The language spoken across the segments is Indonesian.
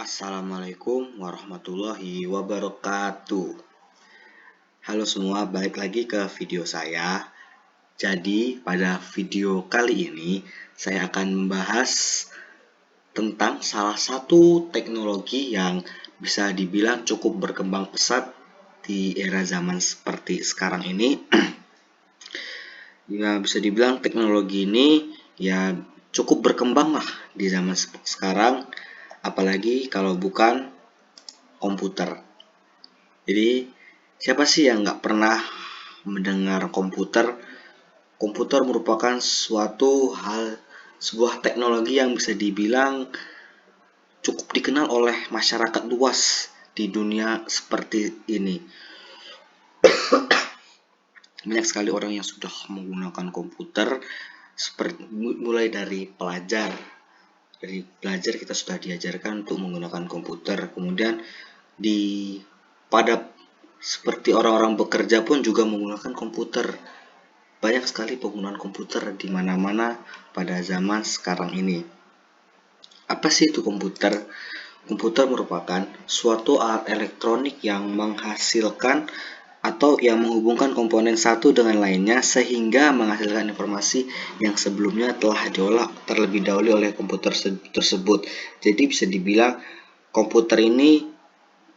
Assalamualaikum warahmatullahi wabarakatuh. Halo semua, balik lagi ke video saya. Jadi pada video kali ini saya akan membahas tentang salah satu teknologi yang bisa dibilang cukup berkembang pesat di era zaman seperti sekarang ini. Ya, bisa dibilang teknologi ini ya cukup berkembang lah di zaman sekarang, apalagi kalau bukan komputer. Jadi siapa sih yang nggak pernah mendengar komputer? Komputer merupakan sebuah teknologi yang bisa dibilang cukup dikenal oleh masyarakat luas di dunia seperti ini. Banyak sekali orang yang sudah menggunakan komputer, mulai dari pelajar. Dari belajar kita sudah diajarkan untuk menggunakan komputer. Kemudian pada seperti orang-orang bekerja pun juga menggunakan komputer. Banyak sekali penggunaan komputer di mana-mana pada zaman sekarang ini. Apa sih itu komputer? Komputer merupakan suatu alat elektronik yang menghasilkan atau yang menghubungkan komponen satu dengan lainnya sehingga menghasilkan informasi yang sebelumnya telah diolah terlebih dahulu oleh komputer tersebut. Jadi bisa dibilang komputer ini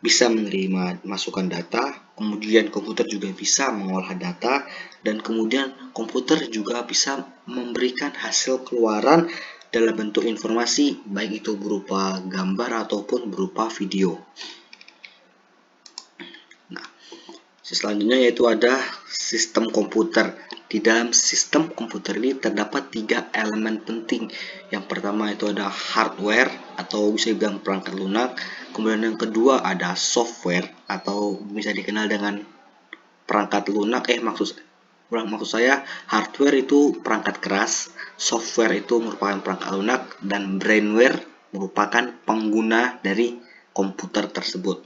bisa menerima masukan data, kemudian komputer juga bisa mengolah data, dan kemudian komputer juga bisa memberikan hasil keluaran dalam bentuk informasi, baik itu berupa gambar ataupun berupa video. Nah, selanjutnya yaitu ada sistem komputer. Di dalam sistem komputer ini terdapat 3 elemen penting. Yang pertama itu ada hardware atau bisa dibilang perangkat lunak. Kemudian yang kedua ada software atau bisa dikenal dengan perangkat lunak. Maksud saya hardware itu perangkat keras, software itu merupakan perangkat lunak, dan brainware merupakan pengguna dari komputer tersebut.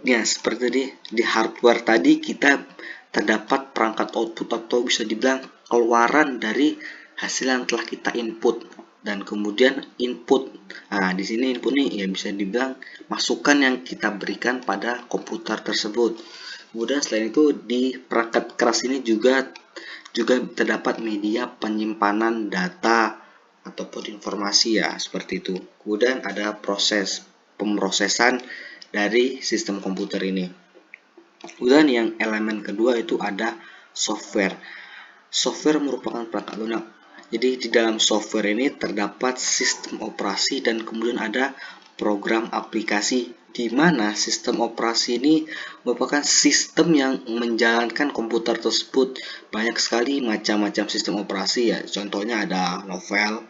Ya, seperti di hardware tadi kita terdapat perangkat output atau bisa dibilang keluaran dari hasil yang telah kita input, dan kemudian input. Nah, di sini input nih ya bisa dibilang masukan yang kita berikan pada komputer tersebut. Kemudian selain itu di perangkat keras ini juga terdapat media penyimpanan data ataupun informasi ya, seperti itu. Kemudian ada proses pemrosesan dari sistem komputer ini. Kemudian yang elemen kedua itu ada software. Software merupakan perangkat lunak. Jadi di dalam software ini terdapat sistem operasi dan kemudian ada program aplikasi, di mana sistem operasi ini merupakan sistem yang menjalankan komputer tersebut. Banyak sekali macam-macam sistem operasi ya. Contohnya ada novel,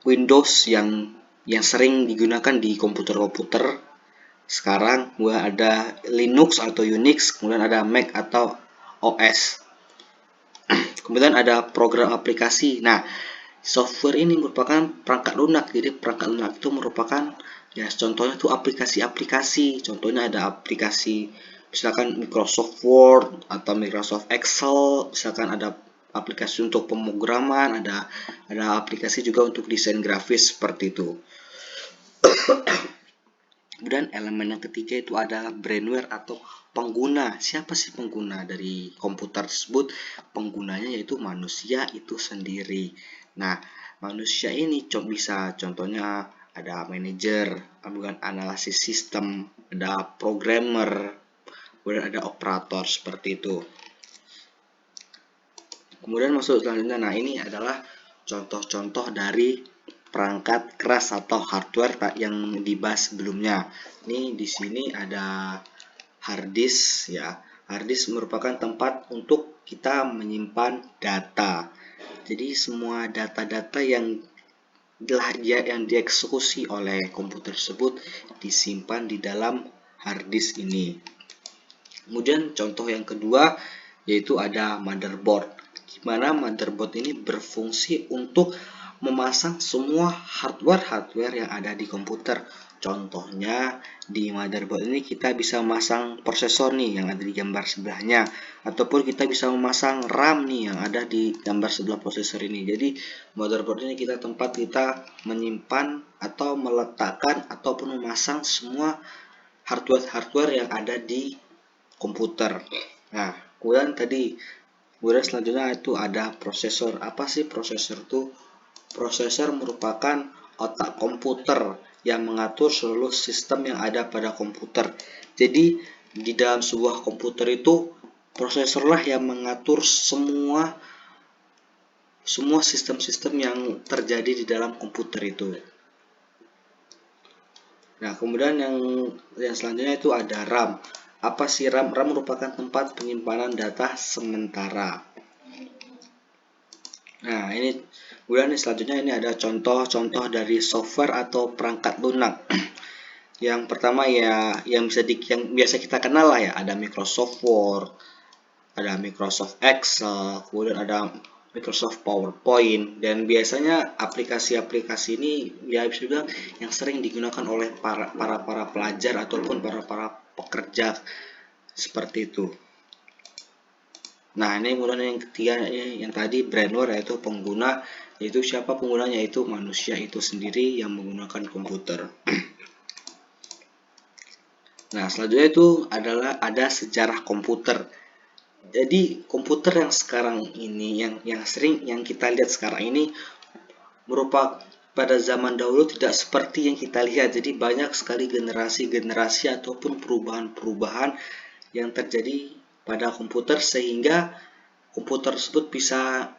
Windows yang sering digunakan di komputer-komputer sekarang, kemudian ada Linux atau Unix, kemudian ada Mac atau OS. Kemudian ada program aplikasi. Nah, software ini merupakan perangkat lunak. Jadi perangkat lunak itu merupakan ya contohnya itu aplikasi-aplikasi. Contohnya ada aplikasi misalkan Microsoft Word atau Microsoft Excel, misalkan ada aplikasi untuk pemrograman, ada aplikasi juga untuk desain grafis seperti itu. Kemudian elemen yang ketiga itu adalah brainware atau pengguna. Siapa sih pengguna dari komputer tersebut? Penggunanya yaitu manusia itu sendiri. Nah, manusia ini bisa contohnya ada manajer, bukan analisis sistem, ada programmer, kemudian ada operator seperti itu. Kemudian masuk selanjutnya. Nah, ini adalah contoh-contoh dari perangkat keras atau hardware yang dibahas sebelumnya. Ini di sini ada hard disk ya. Hard disk merupakan tempat untuk kita menyimpan data. Jadi semua data-data yang dieksekusi oleh komputer tersebut disimpan di dalam hard disk ini. Kemudian contoh yang kedua yaitu ada motherboard, di mana motherboard ini berfungsi untuk memasang semua hardware yang ada di komputer. Contohnya di motherboard ini kita bisa memasang prosesor nih yang ada di gambar sebelahnya, ataupun kita bisa memasang RAM nih yang ada di gambar sebelah prosesor ini. Jadi motherboard ini tempat kita menyimpan atau meletakkan ataupun memasang semua hardware yang ada di komputer. Nah, kemudian selanjutnya itu ada prosesor. Apa sih prosesor itu? Prosesor merupakan otak komputer yang mengatur seluruh sistem yang ada pada komputer. Jadi di dalam sebuah komputer itu prosesorlah yang mengatur semua sistem-sistem yang terjadi di dalam komputer itu. Nah, kemudian yang selanjutnya itu ada RAM. Apa sih RAM? RAM merupakan tempat penyimpanan data sementara. Nah, kemudian selanjutnya ini ada contoh-contoh dari software atau perangkat lunak. Yang pertama ya yang biasa kita kenal lah ya, ada Microsoft Word, ada Microsoft Excel, kemudian ada Microsoft PowerPoint, dan biasanya aplikasi-aplikasi ini ya bisa dibilang yang sering digunakan oleh para pelajar ataupun para pekerja seperti itu. Nah, ini kemudian yang ketiga yang tadi brainware, yaitu pengguna, yaitu siapa penggunanya, yaitu manusia itu sendiri yang menggunakan komputer. Nah, selanjutnya itu adalah ada sejarah komputer. Jadi komputer yang sekarang ini yang kita lihat sekarang ini merupakan pada zaman dahulu tidak seperti yang kita lihat. Jadi banyak sekali generasi-generasi ataupun perubahan-perubahan yang terjadi pada komputer sehingga komputer tersebut bisa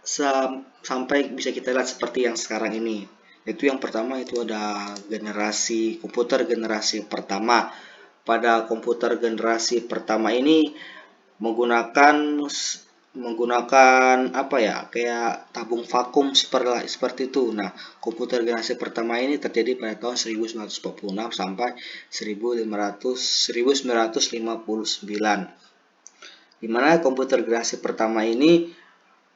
sampai bisa kita lihat seperti yang sekarang ini. Itu yang pertama itu ada komputer generasi pertama. Pada komputer generasi pertama ini menggunakan apa ya, kayak tabung vakum seperti itu. Nah, komputer generasi pertama ini terjadi pada tahun 1946 sampai 1959, di mana komputer generasi pertama ini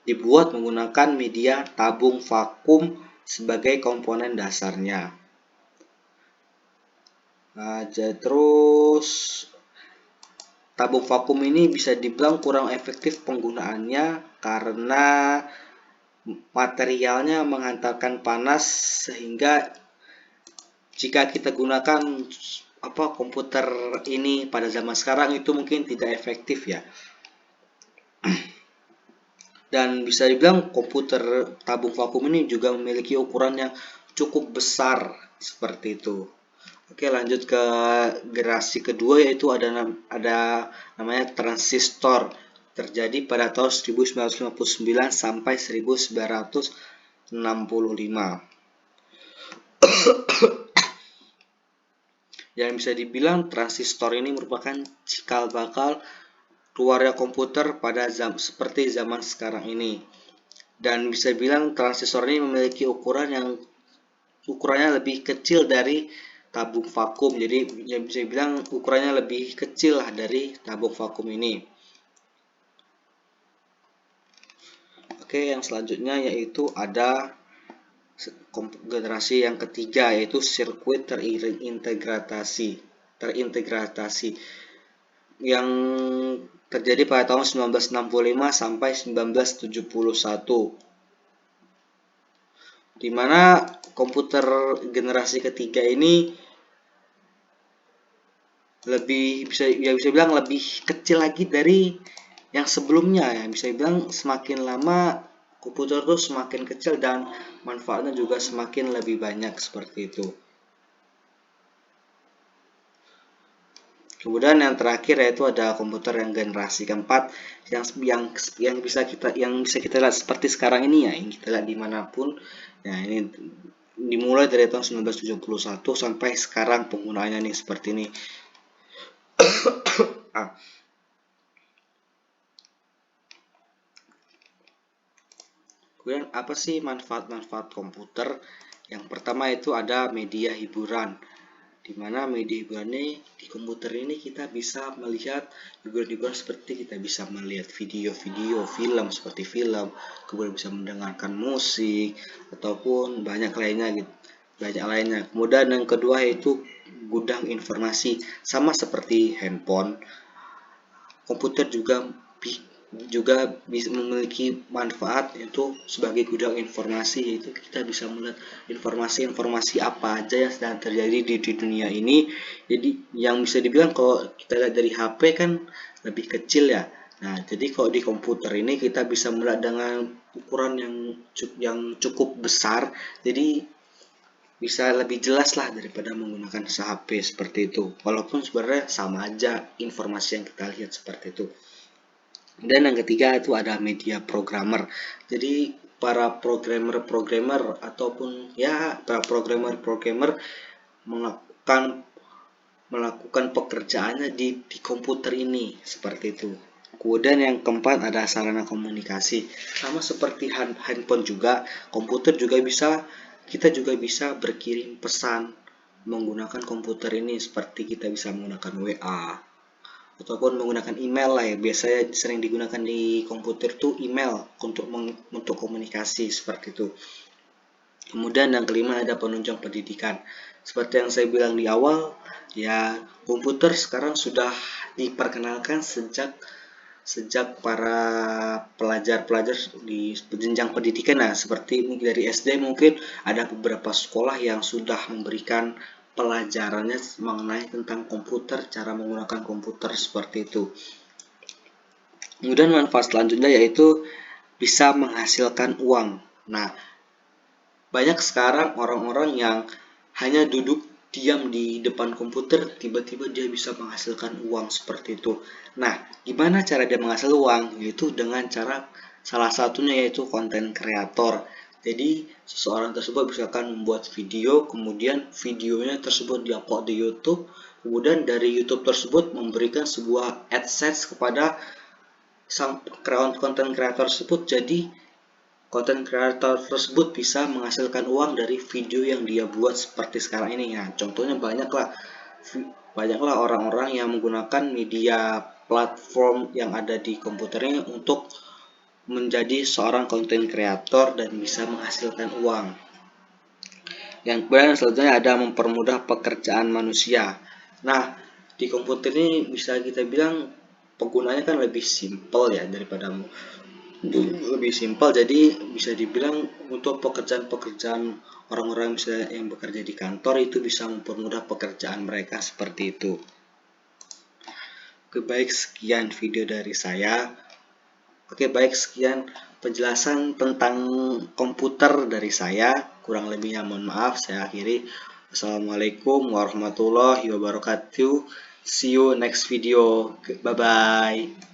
dibuat menggunakan media tabung vakum sebagai komponen dasarnya. Nah, terus tabung vakum ini bisa dibilang kurang efektif penggunaannya karena materialnya menghantarkan panas, sehingga jika kita gunakan komputer ini pada zaman sekarang itu mungkin tidak efektif ya. Dan bisa dibilang komputer tabung vakum ini juga memiliki ukuran yang cukup besar seperti itu. Oke, lanjut ke generasi kedua, yaitu ada namanya transistor. Terjadi pada tahun 1959 sampai 1965. Yang bisa dibilang transistor ini merupakan cikal bakal keluarnya komputer pada seperti zaman sekarang ini. Dan bisa bilang transistor ini memiliki ukurannya lebih kecil dari tabung vakum. Jadi yang bisa bilang ukurannya lebih kecil lah dari tabung vakum ini. Oke, yang selanjutnya yaitu ada generasi yang ketiga, yaitu sirkuit terintegrasi yang terjadi pada tahun 1965 sampai 1971, di mana komputer generasi ketiga ini bisa bilang lebih kecil lagi dari yang sebelumnya ya. Bisa bilang semakin lama komputer itu semakin kecil dan manfaatnya juga semakin lebih banyak seperti itu. Kemudian yang terakhir yaitu ada komputer yang generasi keempat yang bisa kita lihat seperti sekarang ini ya, yang kita lihat dimanapun. Nah, ini dimulai dari tahun 1971 sampai sekarang penggunaannya nih seperti ini. Kemudian apa sih manfaat-manfaat komputer? Yang pertama itu ada media hiburan, di mana media hiburan ini di komputer ini kita bisa melihat hiburan-hiburan seperti kita bisa melihat video-video film kemudian bisa mendengarkan musik ataupun banyak lainnya gitu. banyak lainnya. Kemudian yang kedua yaitu gudang informasi, sama seperti handphone. Komputer juga bisa memiliki manfaat yaitu sebagai gudang informasi, yaitu kita bisa melihat informasi-informasi apa aja yang sedang terjadi di dunia ini. Jadi yang bisa dibilang kalau kita lihat dari HP kan lebih kecil ya. Nah, jadi kalau di komputer ini kita bisa melihat dengan ukuran yang cukup besar, jadi bisa lebih jelas lah daripada menggunakan HP seperti itu. Walaupun sebenarnya sama aja informasi yang kita lihat seperti itu. Dan yang ketiga itu ada media programmer. Jadi para programmer ataupun ya para programmer melakukan pekerjaannya di komputer ini seperti itu. Kemudian yang keempat ada sarana komunikasi. Sama seperti handphone juga, komputer juga kita juga bisa berkirim pesan menggunakan komputer ini, seperti kita bisa menggunakan WA ataupun menggunakan email lah ya. Biasanya sering digunakan di komputer tuh email untuk komunikasi seperti itu. Kemudian yang kelima ada penunjang pendidikan. Seperti yang saya bilang di awal, ya komputer sekarang sudah diperkenalkan sejak para pelajar-pelajar di jenjang pendidikan. Nah, seperti dari SD mungkin ada beberapa sekolah yang sudah memberikan pelajarannya mengenai tentang komputer, cara menggunakan komputer seperti itu. Kemudian manfaat selanjutnya yaitu bisa menghasilkan uang. Nah, banyak sekarang orang-orang yang hanya duduk diam di depan komputer, tiba-tiba dia bisa menghasilkan uang seperti itu. Nah, gimana cara dia menghasilkan uang? Yaitu dengan cara salah satunya yaitu konten kreator. Jadi, seseorang tersebut misalkan membuat video, kemudian videonya tersebut diupload di YouTube, kemudian dari YouTube tersebut memberikan sebuah AdSense kepada sang konten kreator tersebut. Jadi, konten kreator tersebut bisa menghasilkan uang dari video yang dia buat seperti sekarang ini. Nah, contohnya banyaklah orang-orang yang menggunakan media platform yang ada di komputernya untuk menjadi seorang konten kreator dan bisa menghasilkan uang. Yang kemudian selanjutnya ada mempermudah pekerjaan manusia. Nah, di komputer ini bisa kita bilang penggunanya kan lebih simpel ya daripada lebih simpel, jadi bisa dibilang untuk pekerjaan-pekerjaan orang-orang yang bekerja di kantor itu bisa mempermudah pekerjaan mereka seperti itu. Oke, baik, sekian video dari saya. Oke, baik, sekian penjelasan tentang komputer dari saya. Kurang lebihnya mohon maaf, saya akhiri. Assalamualaikum warahmatullahi wabarakatuh. See you next video. Bye bye.